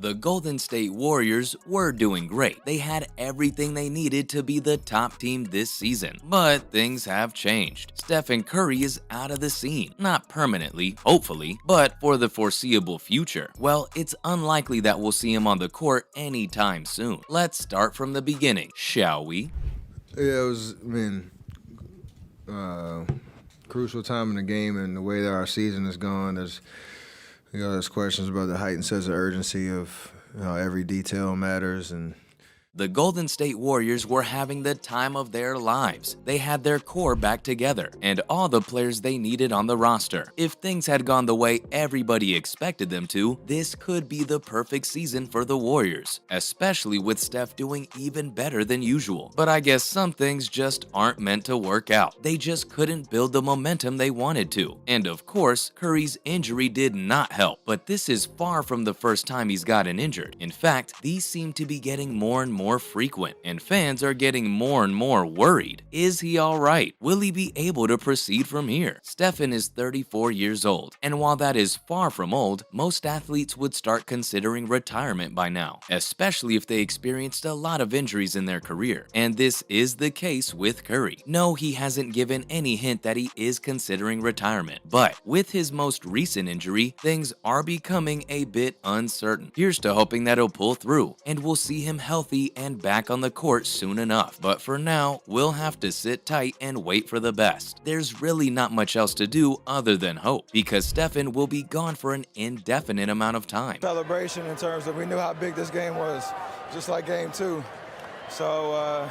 The Golden State Warriors were doing great. They had everything they needed to be the top team this season. But things have changed. Stephen Curry is out of the scene. Not permanently, hopefully, but for the foreseeable future. Well, it's unlikely that we'll see him on the court anytime soon. Let's start from the beginning, shall we? Yeah, it was, crucial time in the game and the way that our season is going. There's questions about the heightened sense of urgency of every detail matters. And The Golden State Warriors were having the time of their lives. They had their core back together and all the players they needed on the roster. If things had gone the way everybody expected them to, this could be the perfect season for the Warriors, especially with Steph doing even better than usual. But I guess some things just aren't meant to work out. They just couldn't build the momentum they wanted to. And of course, Curry's injury did not help. But this is far from the first time he's gotten injured. In fact, these seem to be getting more and more frequent, and fans are getting more and more worried. Is he alright? Will he be able to proceed from here? Stephen is 34 years old, and while that is far from old, most athletes would start considering retirement by now, especially if they experienced a lot of injuries in their career. And this is the case with Curry. No, he hasn't given any hint that he is considering retirement, but with his most recent injury, things are becoming a bit uncertain. Here's to hoping that he'll pull through, and we'll see him healthy and back on the court soon enough. But for now, we'll have to sit tight and wait for the best. There's really not much else to do other than hope, because Stephen will be gone for an indefinite amount of time. Celebration in terms of we knew how big this game was, just like game two. So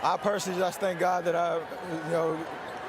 I personally just thank God that I,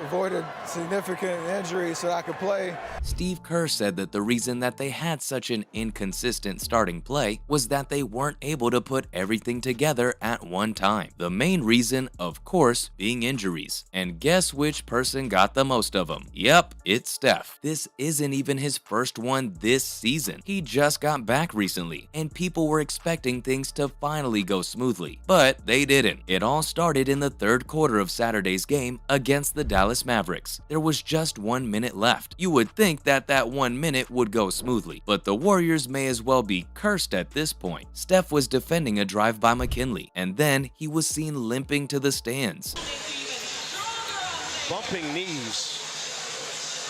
avoided significant injuries so that I could play. Steve Kerr said that the reason that they had such an inconsistent starting play was that they weren't able to put everything together at one time. The main reason, of course, being injuries. And guess which person got the most of them? Yep, it's Steph. This isn't even his first one this season. He just got back recently, and people were expecting things to finally go smoothly. But they didn't. It all started in the third quarter of Saturday's game against the Dallas Mavericks. There was just 1 minute left. You would think that 1 minute would go smoothly, but the Warriors may as well be cursed at this point. Steph was defending a drive by McKinley, and then he was seen limping to the stands. Bumping knees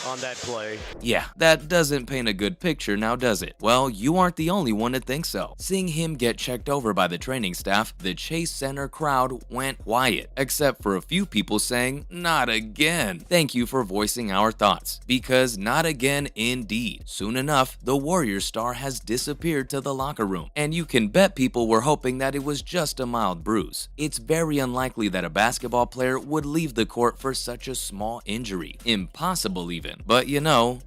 on that play. Yeah, that doesn't paint a good picture now, does it? Well, you aren't the only one to think so. Seeing him get checked over by the training staff, the Chase Center crowd went quiet, except for a few people saying, "Not again." Thank you for voicing our thoughts, because not again indeed. Soon enough, the Warriors star has disappeared to the locker room, and you can bet people were hoping that it was just a mild bruise. It's very unlikely that a basketball player would leave the court for such a small injury. Impossible even. But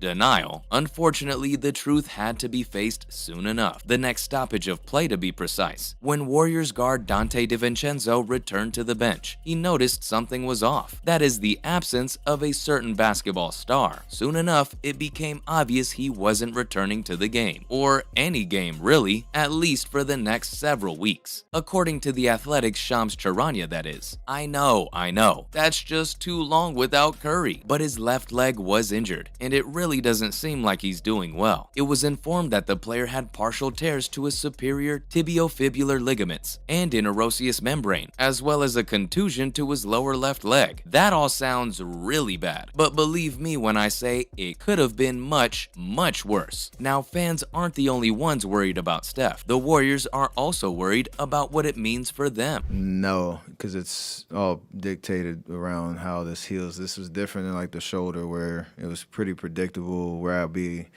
denial. Unfortunately, the truth had to be faced soon enough. The next stoppage of play, to be precise. When Warriors guard Dante DiVincenzo returned to the bench, he noticed something was off. That is the absence of a certain basketball star. Soon enough, it became obvious he wasn't returning to the game. Or any game, really, at least for the next several weeks. According to the Athletic's Shams Charania, that is. I know. That's just too long without Curry. But his left leg was injured, and it really doesn't seem like he's doing well. It was informed that the player had partial tears to his superior tibiofibular ligaments and interosseous membrane, as well as a contusion to his lower left leg. That all sounds really bad, but believe me when I say it could have been much, much worse. Now, fans aren't the only ones worried about Steph. The Warriors are also worried about what it means for them. no, because it's all dictated around how this heals. This was different than like the shoulder, where it was pretty predictable, where I'd be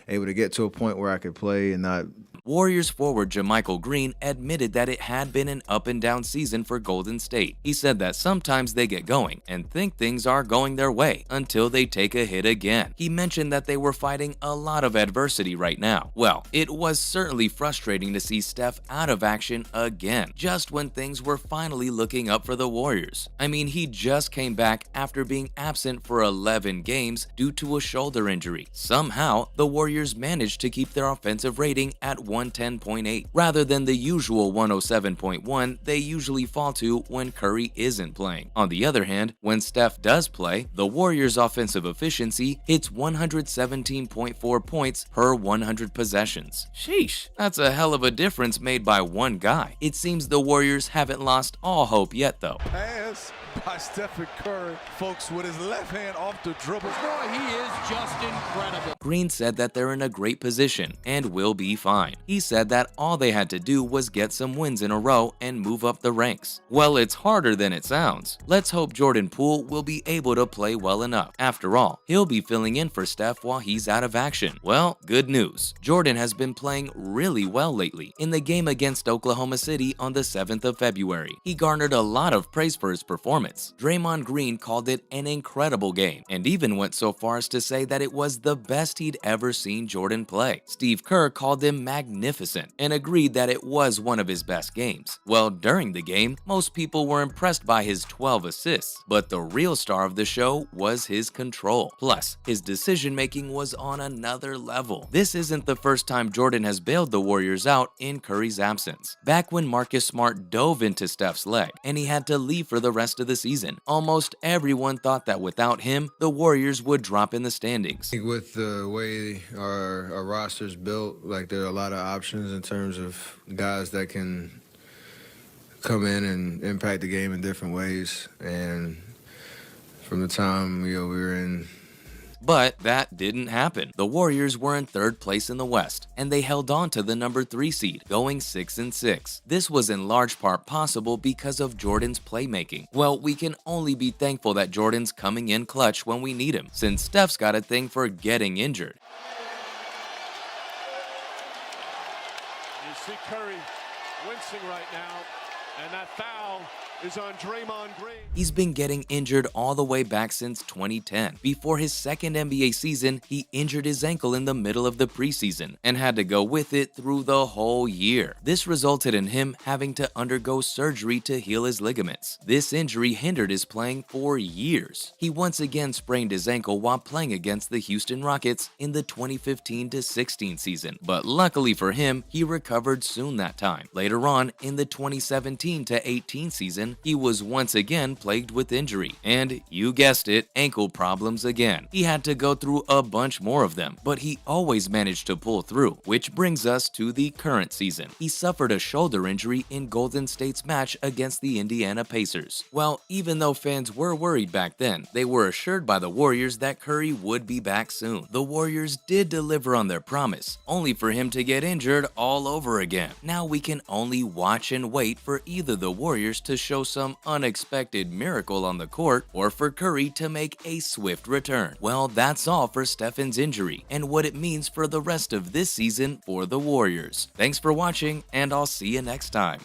able to get to a point where I could play and not. Warriors forward JaMychal Green admitted that it had been an up-and-down season for Golden State. He said that sometimes they get going and think things are going their way until they take a hit again. He mentioned that they were fighting a lot of adversity right now. Well, it was certainly frustrating to see Steph out of action again, just when things were finally looking up for the Warriors. I mean, he just came back after being absent for 11 games due to a shoulder injury. Somehow, the Warriors managed to keep their offensive rating at 110.8, rather than the usual 107.1 they usually fall to when Curry isn't playing. On the other hand, when Steph does play, the Warriors' offensive efficiency hits 117.4 points per 100 possessions. Sheesh, that's a hell of a difference made by one guy. It seems the Warriors haven't lost all hope yet though. Pass by Stephen Curry, folks, with his left hand off the dribble. Boy, he is just incredible. Green said that they're in a great position and will be fine. He said that all they had to do was get some wins in a row and move up the ranks. Well, it's harder than it sounds. Let's hope Jordan Poole will be able to play well enough. After all, he'll be filling in for Steph while he's out of action. Well, good news. Jordan has been playing really well lately. In the game against Oklahoma City on the 7th of February, he garnered a lot of praise for his performance. Draymond Green called it an incredible game and even went so far as to say that it was the best he'd ever seen Jordan play. Steve Kerr called him magnificent and agreed that it was one of his best games. Well, during the game, most people were impressed by his 12 assists, but the real star of the show was his control. Plus, his decision-making was on another level. This isn't the first time Jordan has bailed the Warriors out in Curry's absence. Back when Marcus Smart dove into Steph's leg and he had to leave for the rest of the season, almost everyone thought that without him, the Warriors would drop in the standings. With the way our roster's built, like there are a lot of options in terms of guys that can come in and impact the game in different ways. And from the time we were in. But that didn't happen. The Warriors were in 3rd place in the West, and they held on to the number 3 seed, going 6-6. This was in large part possible because of Jordan's playmaking. Well, we can only be thankful that Jordan's coming in clutch when we need him, since Steph's got a thing for getting injured. You see Curry wincing right now, and that foul is on Draymond Green. He's been getting injured all the way back since 2010. Before his second NBA season, he injured his ankle in the middle of the preseason and had to go with it through the whole year. This resulted in him having to undergo surgery to heal his ligaments. This injury hindered his playing for years. He once again sprained his ankle while playing against the Houston Rockets in the 2015-16 season, but luckily for him, he recovered soon that time. Later on, in the 2017-18 season, he was once again plagued with injury, and you guessed it, ankle problems again. He had to go through a bunch more of them, but he always managed to pull through, which brings us to the current season. He suffered a shoulder injury in Golden State's match against the Indiana Pacers. Well, even though fans were worried back then, they were assured by the Warriors that Curry would be back soon. The Warriors did deliver on their promise, only for him to get injured all over again. Now we can only watch and wait for either the Warriors to show some unexpected miracle on the court or for Curry to make a swift return. Well, that's all for Stephen's injury and what it means for the rest of this season for the Warriors. Thanks for watching, and I'll see you next time.